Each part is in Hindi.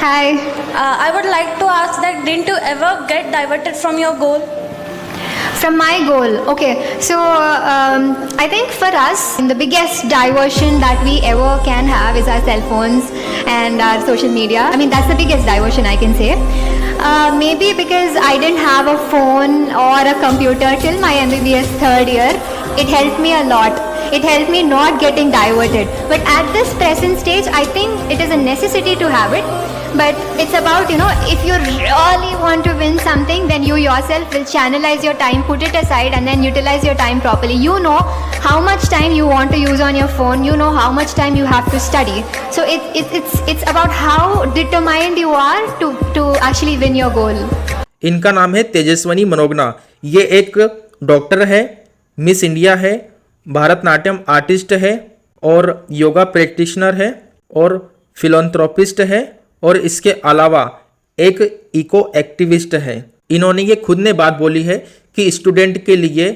Hi. I would like to ask that didn't you ever get diverted from your goal? From my goal, okay. So I think for us, the biggest diversion that we ever can have is our cell phones and our social media. I mean, that's the biggest diversion I can say. Maybe because I didn't have a phone or a computer till my MBBS third year, it helped me a lot. It helped me not getting diverted. But at this present stage, I think it is a necessity to have it. But it's about, if you really want to win something, then you yourself will channelize your time, put it aside, and then utilize your time properly. You know how much time you want to use on your phone. You know how much time you have to study. So it's about how determined you are to actually win your goal. इनका नाम है तेजस्विनी मनोगना। ये एक डॉक्टर है, मिस इंडिया है, भारतनाट्यम आर्टिस्ट है और योगा प्रैक्टिशनर है और फिलैंथ्रोपिस्ट है और इसके अलावा एक इको एक्टिविस्ट है। इन्होंने ये खुद ने बात बोली है कि स्टूडेंट के लिए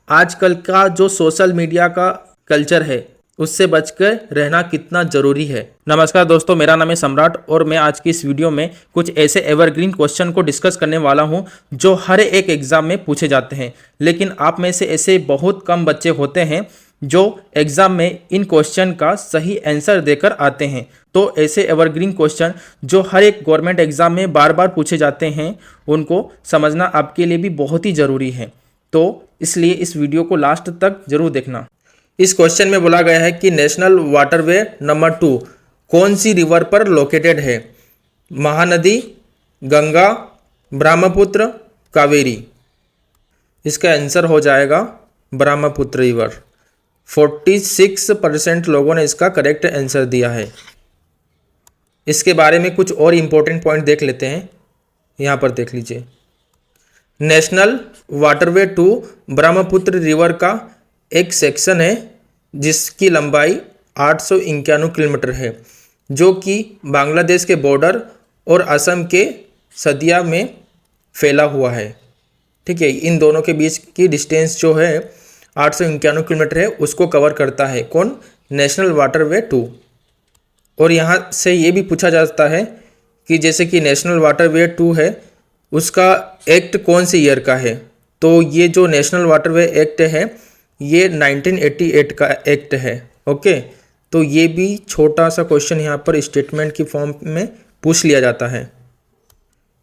आजकल का जो सोशल मीडिया का कल्चर है उससे बचकर रहना कितना ज़रूरी है। नमस्कार दोस्तों, मेरा नाम है सम्राट और मैं आज की इस वीडियो में कुछ ऐसे एवरग्रीन क्वेश्चन को डिस्कस करने वाला हूं जो हर एक एग्ज़ाम में पूछे जाते हैं, लेकिन आप में से ऐसे बहुत कम बच्चे होते हैं जो एग्ज़ाम में इन क्वेश्चन का सही आंसर देकर आते हैं। तो ऐसे एवरग्रीन क्वेश्चन जो हर एक गवर्नमेंट एग्ज़ाम में बार बार पूछे जाते हैं उनको समझना आपके लिए भी बहुत ही ज़रूरी है। तो इसलिए इस वीडियो को लास्ट तक ज़रूर देखना। इस क्वेश्चन में बोला गया है कि नेशनल वाटरवे नंबर 2 कौन सी रिवर पर लोकेटेड है? महानदी, गंगा, ब्रह्मपुत्र, कावेरी। इसका आंसर हो जाएगा ब्रह्मपुत्र रिवर। 46% लोगों ने इसका करेक्ट आंसर दिया है। इसके बारे में कुछ और इम्पोर्टेंट पॉइंट देख लेते हैं। यहाँ पर देख लीजिए, नेशनल वाटरवे 2 ब्रह्मपुत्र रिवर का एक सेक्शन है जिसकी लंबाई 891 किलोमीटर है, जो कि बांग्लादेश के बॉर्डर और असम के सदिया में फैला हुआ है। ठीक है, इन दोनों के बीच की डिस्टेंस जो है 891 किलोमीटर है, उसको कवर करता है कौन? National waterway 2। और यहाँ से ये भी पूछा जाता है कि जैसे कि नेशनल वाटरवे 2 है उसका एक्ट कौन से ईयर का है? तो ये जो नेशनल वाटरवे एक्ट है ये 1988 का एक्ट है। ओके, तो ये भी छोटा सा क्वेश्चन यहाँ पर स्टेटमेंट की फॉर्म में पूछ लिया जाता है।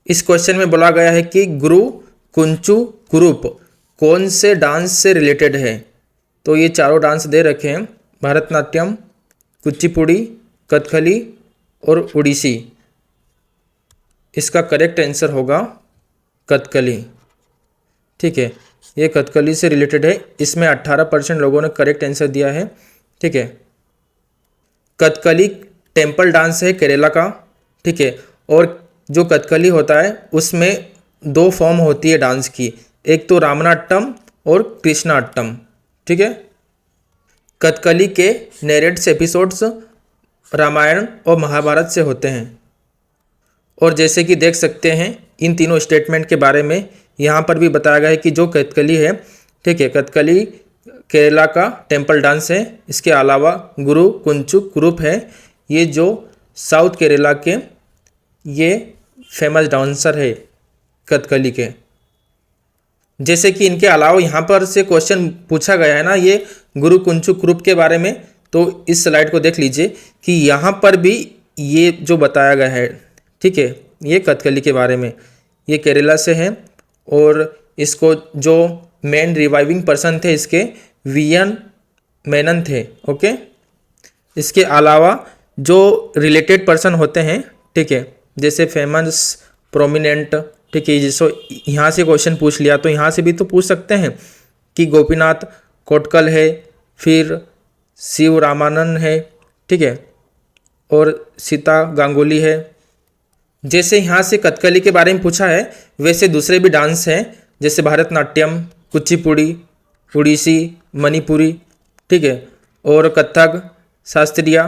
इस क्वेश्चन में बोला गया है कि गुरु कुंचु कुरूप कौन से डांस से रिलेटेड है? तो ये चारों डांस दे रखे हैं, भरतनाट्यम, कुचिपुड़ी, कथकली और ओडिसी। इसका करेक्ट आंसर होगा कथकली। ठीक है, ये कथकली से रिलेटेड है। इसमें 18% लोगों ने करेक्ट आंसर दिया है। ठीक है, कथकली टेम्पल डांस है केरला का। ठीक है, और जो कथकली होता है उसमें 2 फॉर्म होती है डांस की, एक तो रामनाट्यम और कृष्णाट्यम। ठीक है, कथकली के नैरेट्स एपिसोड्स रामायण और महाभारत से होते हैं। और जैसे कि देख सकते हैं इन तीनों स्टेटमेंट के बारे में यहाँ पर भी बताया गया है कि जो कथकली है, ठीक है, कथकली केरला का टेम्पल डांस है। इसके अलावा गुरु कुंचु कुरूप है, ये जो साउथ केरला के ये फेमस डांसर है कथकली के। जैसे कि इनके अलावा यहाँ पर से क्वेश्चन पूछा गया है ना ये गुरु कुंचु कुरूप के बारे में, तो इस स्लाइड को देख लीजिए कि यहाँ पर भी ये जो बताया गया है, ठीक है, ये कथकली के बारे में, ये केरला से है और इसको जो मेन रिवाइविंग पर्सन थे इसके वीएन मेनन थे। ओके, इसके अलावा जो रिलेटेड पर्सन होते हैं, ठीक है, जैसे फेमस प्रोमिनेंट, ठीक है, जिसको यहाँ से क्वेश्चन पूछ लिया तो यहाँ से भी तो पूछ सकते हैं कि गोपीनाथ कोटकल है, फिर शिव रामानंद है, ठीक है, और सीता गांगुली है। जैसे यहाँ से कथकली के बारे में पूछा है वैसे दूसरे भी डांस हैं, जैसे भरतनाट्यम, कुचिपुड़ी, ओडिसी, मणिपुरी, ठीक है, और कथक, शास्त्रीय,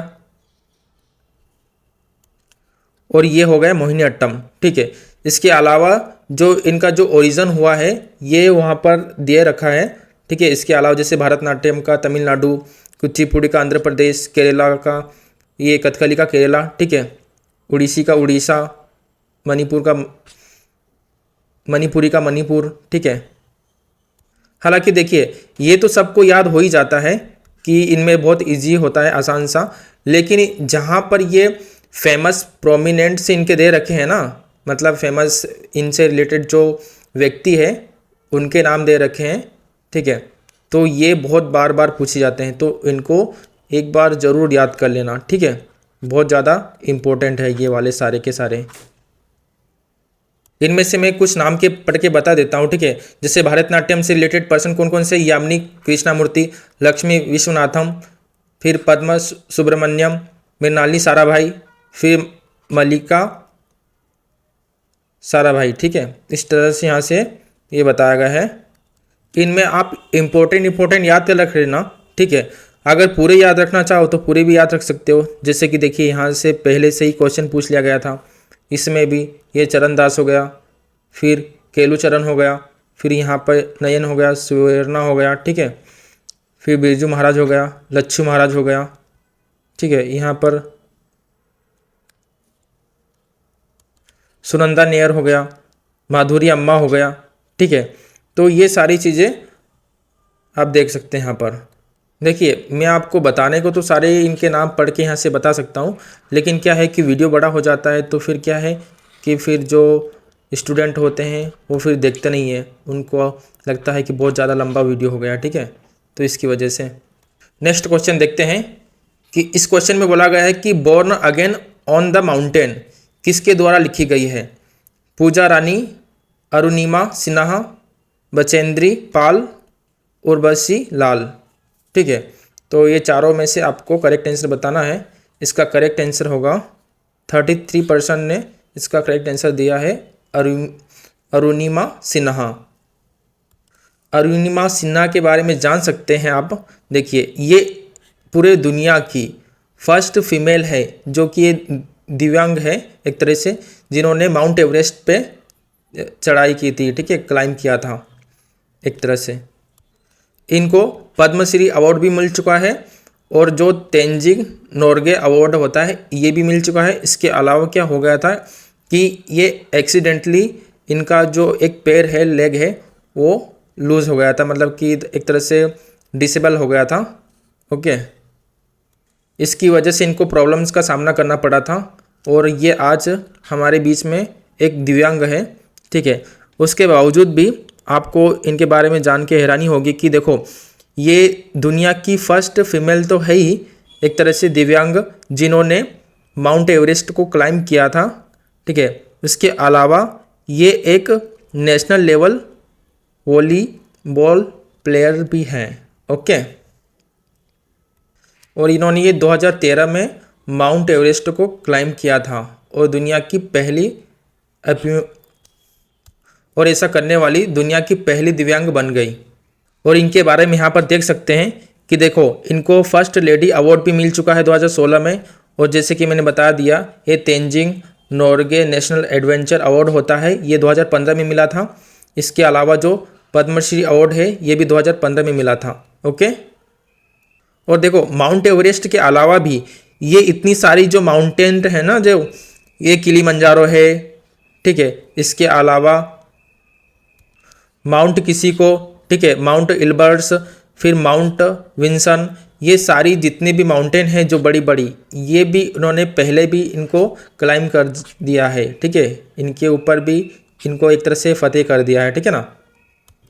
और ये हो गया मोहिनीअट्टम। ठीक है, इसके अलावा जो इनका जो ओरिजिन हुआ है ये वहाँ पर दे रखा है। ठीक है, इसके अलावा जैसे भरतनाट्यम का तमिलनाडु, कुचिपुड़ी का आंध्र प्रदेश, केरला का ये कथकली का केरला, ठीक है, उड़ीसी का उड़ीसा, मणिपुरी का मणिपुर, ठीक है। हालांकि देखिए ये तो सबको याद हो ही जाता है कि इनमें बहुत इजी होता है, आसान सा, लेकिन जहाँ पर ये फेमस प्रोमिनेंट से इनके दे रखे हैं ना, मतलब फेमस इनसे रिलेटेड जो व्यक्ति है उनके नाम दे रखे हैं, ठीक है, तो ये बहुत बार बार पूछे जाते हैं, तो इनको एक बार ज़रूर याद कर लेना, ठीक है। बहुत ज़्यादा इम्पोर्टेंट है ये वाले सारे के सारे। इनमें से मैं कुछ नाम के पढ़ के बता देता हूँ, ठीक है। जैसे भरतनाट्यम से रिलेटेड पर्सन कौन कौन से, यामिनी कृष्णामूर्ति, लक्ष्मी विश्वनाथम, फिर पद्मा सुब्रमण्यम, मृणाली साराभाई, फिर मल्लिका साराभाई, ठीक है। इस तरह से यहाँ से ये बताया गया है। इनमें आप इम्पोर्टेंट याद कर रख लेना, ठीक है। अगर पूरे याद रखना चाहो तो पूरे भी याद रख सकते हो। जैसे कि देखिए यहाँ से पहले से ही क्वेश्चन पूछ लिया गया था, इसमें भी ये चरण दास हो गया, फिर केलू चरण हो गया, फिर यहाँ पर नयन हो गया, सुवर्णा हो गया, ठीक है, फिर बिरजू महाराज हो गया, लच्छू महाराज हो गया, ठीक है, यहाँ पर सुनंदा नेयर हो गया, माधुरी अम्मा हो गया, ठीक है। तो ये सारी चीज़ें आप देख सकते हैं यहाँ पर। देखिए मैं आपको बताने को तो सारे इनके नाम पढ़ के यहाँ से बता सकता हूँ, लेकिन क्या है कि वीडियो बड़ा हो जाता है, तो फिर क्या है कि फिर जो स्टूडेंट होते हैं वो फिर देखते नहीं है, उनको लगता है कि बहुत ज़्यादा लंबा वीडियो हो गया, ठीक है, तो इसकी वजह से। नेक्स्ट क्वेश्चन देखते हैं कि इस क्वेश्चन में बोला गया है कि born again on the mountain किसके द्वारा लिखी गई है? पूजा रानी, अरुणिमा सिन्हा, बचेंद्री पाल, उर्वशी लाल, ठीक है। तो ये चारों में से आपको करेक्ट आंसर बताना है। इसका करेक्ट आंसर होगा 33% ने इसका करेक्ट आंसर दिया है अरुणिमा सिन्हा। अरुणिमा सिन्हा के बारे में जान सकते हैं आप। देखिए ये पूरे दुनिया की फर्स्ट फीमेल है जो कि ये दिव्यांग है एक तरह से, जिन्होंने माउंट एवरेस्ट पे चढ़ाई की थी, ठीक है, क्लाइम किया था एक तरह से। इनको पद्मश्री अवार्ड भी मिल चुका है और जो तेंजिंग नोर्गे अवार्ड होता है ये भी मिल चुका है। इसके अलावा क्या हो गया था कि ये एक्सीडेंटली इनका जो एक पैर है, लेग है, वो लूज़ हो गया था, मतलब कि एक तरह से डिसेबल हो गया था, ओके। इसकी वजह से इनको प्रॉब्लम्स का सामना करना पड़ा था और ये आज हमारे बीच में एक दिव्यांग है, ठीक है। उसके बावजूद भी आपको इनके बारे में जान के हैरानी होगी कि देखो ये दुनिया की फर्स्ट फीमेल तो है ही एक तरह से दिव्यांग, जिन्होंने माउंट एवरेस्ट को क्लाइम किया था, ठीक है। इसके अलावा ये एक नेशनल लेवल वॉलीबॉल प्लेयर भी हैं, ओके। और इन्होंने ये 2013 में माउंट एवरेस्ट को क्लाइम किया था और दुनिया की पहली और ऐसा करने वाली दुनिया की पहली दिव्यांग बन गई। और इनके बारे में यहाँ पर देख सकते हैं कि देखो इनको फर्स्ट लेडी अवार्ड भी मिल चुका है 2016 में, और जैसे कि मैंने बता दिया ये Tenzing Norgay national adventure award होता है, ये 2015 में मिला था। इसके अलावा जो पद्मश्री अवार्ड है ये भी 2015 में मिला था, ओके। और देखो माउंट एवरेस्ट के अलावा भी ये इतनी सारी जो माउंटेन है ना, जो ये किलीमंजारो है, ठीक है, इसके अलावा माउंट किसी को, ठीक है, माउंट इल्बर्ट्स, फिर माउंट विंसन, ये सारी जितनी भी माउंटेन हैं जो बड़ी बड़ी, ये भी उन्होंने पहले भी इनको क्लाइम कर दिया है, ठीक है, इनके ऊपर भी इनको एक तरह से फतेह कर दिया है, ठीक है ना।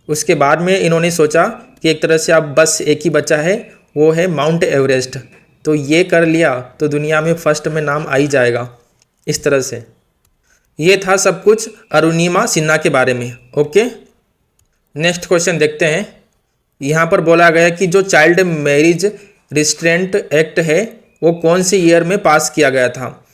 उसके बाद में इन्होंने सोचा कि एक तरह से अब बस एक ही बचा है, वो है माउंट एवरेस्ट, तो ये कर लिया तो दुनिया में फर्स्ट में नाम आ ही जाएगा। इस तरह से ये था सब कुछ अरुणिमा सिन्हा के बारे में, ओके। नेक्स्ट क्वेश्चन देखते हैं। यहाँ पर बोला गया कि जो चाइल्ड मैरिज रिस्ट्रेंट एक्ट है वो कौन सी ईयर में पास किया गया था?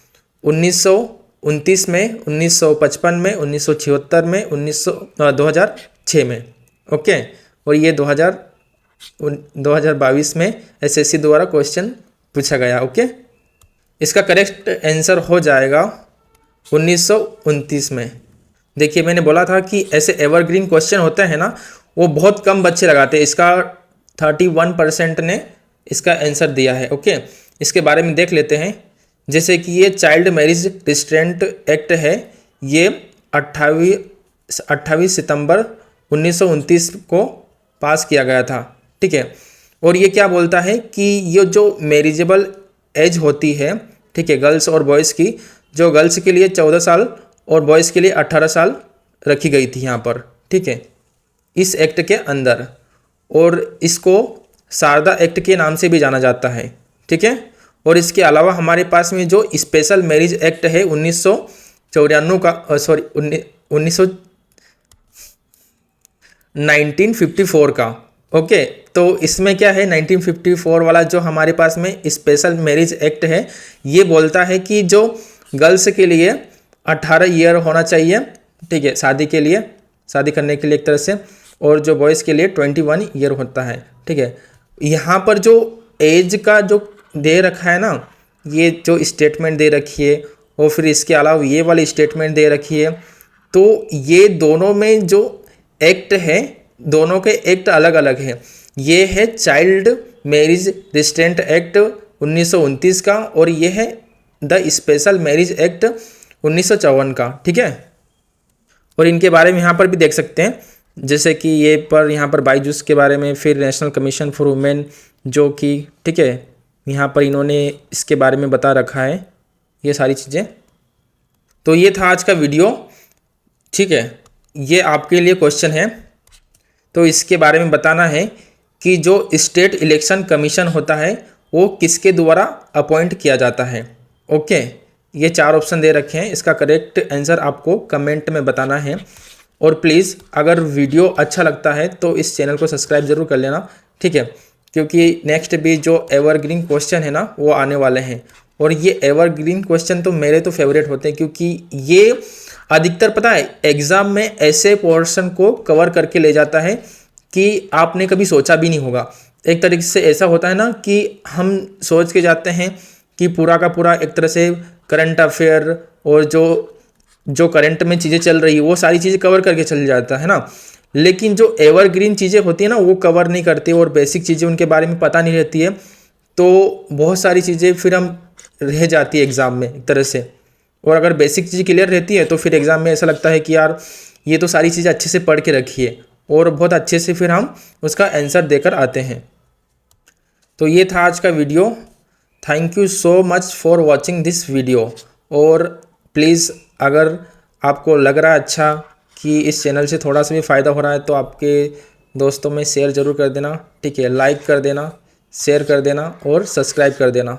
1929 में, 1955 में, 1976 में, 2006 में, ओके। और ये 2022 में एसएससी द्वारा क्वेश्चन पूछा गया, ओके। इसका करेक्ट आंसर हो जाएगा 1929 में। देखिए मैंने बोला था कि ऐसे एवरग्रीन क्वेश्चन होते हैं ना, वो बहुत कम बच्चे लगाते हैं। इसका 31% ने इसका आंसर दिया है, ओके। इसके बारे में देख लेते हैं। जैसे कि ये चाइल्ड मैरिज रिस्ट्रेंट एक्ट है, ये 28 सितंबर 1929 को पास किया गया था, ठीक है। और ये क्या बोलता है कि ये जो मैरिजेबल एज होती है, ठीक है, गर्ल्स और बॉयज़ की, जो गर्ल्स के लिए 14 साल और बॉयज़ के लिए 18 साल रखी गई थी यहाँ पर, ठीक है, इस एक्ट के अंदर। और इसको शारदा एक्ट के नाम से भी जाना जाता है, ठीक है। और इसके अलावा हमारे पास में जो स्पेशल मैरिज एक्ट है 1954 का 1954 का, ओके। तो इसमें क्या है, 1954 वाला जो हमारे पास में स्पेशल मैरिज एक्ट है, ये बोलता है कि जो गर्ल्स के लिए 18 ईयर होना चाहिए, ठीक है, शादी के लिए, शादी करने के लिए एक तरह से, और जो बॉयज़ के लिए 21 ईयर होता है, ठीक है। यहाँ पर जो एज का जो दे रखा है ना, ये जो स्टेटमेंट दे रखी है, और फिर इसके अलावा ये वाली स्टेटमेंट दे रखी है, तो ये दोनों में जो एक्ट है, दोनों के एक्ट अलग अलग है। ये है चाइल्ड मैरिज रिस्ट्रेंट एक्ट 1929 का, और ये है द स्पेशल मैरिज एक्ट 1954 का, ठीक है। और इनके बारे में यहाँ पर भी देख सकते हैं, जैसे कि ये पर यहाँ पर बायजूस के बारे में, फिर नेशनल कमीशन फॉर वुमेन, जो कि, ठीक है, यहाँ पर इन्होंने इसके बारे में बता रखा है ये सारी चीज़ें। तो ये था आज का वीडियो, ठीक है। ये आपके लिए क्वेश्चन है, तो इसके बारे में बताना है कि जो स्टेट इलेक्शन कमीशन होता है वो किसके द्वारा अपॉइंट किया जाता है, ओके। ये 4 ऑप्शन दे रखे हैं, इसका करेक्ट आंसर आपको कमेंट में बताना है। और प्लीज़ अगर वीडियो अच्छा लगता है तो इस चैनल को सब्सक्राइब ज़रूर कर लेना, ठीक है, क्योंकि नेक्स्ट भी जो एवरग्रीन क्वेश्चन है ना वो आने वाले हैं। और ये एवरग्रीन क्वेश्चन तो मेरे तो फेवरेट होते हैं, क्योंकि ये अधिकतर पता है एग्ज़ाम में ऐसे पोर्शन को कवर करके ले जाता है कि आपने कभी सोचा भी नहीं होगा। एक तरीके से ऐसा होता है ना कि हम सोच के जाते हैं कि पूरा का पूरा एक तरह से करंट अफेयर और जो करंट में चीज़ें चल रही है वो सारी चीज़ें कवर करके चल जाता है ना, लेकिन जो एवरग्रीन चीज़ें होती है ना वो कवर नहीं करती, और बेसिक चीज़ें उनके बारे में पता नहीं रहती है, तो बहुत सारी चीज़ें फिर हम रह जाती है एग्ज़ाम में एक तरह से। और अगर बेसिक चीज़ क्लियर रहती है तो फिर एग्ज़ाम में ऐसा लगता है कि यार ये तो सारी चीज़ें अच्छे से पढ़ के रखी है, और बहुत अच्छे से फिर हम उसका आंसर देकर आते हैं। तो ये था आज का video. Thank you so much for watching this video. और प्लीज़ अगर आपको लग रहा है अच्छा कि इस चैनल से थोड़ा सा भी फ़ायदा हो रहा है तो आपके दोस्तों में शेयर ज़रूर कर देना, ठीक है, लाइक कर देना, शेयर कर देना और सब्सक्राइब कर देना।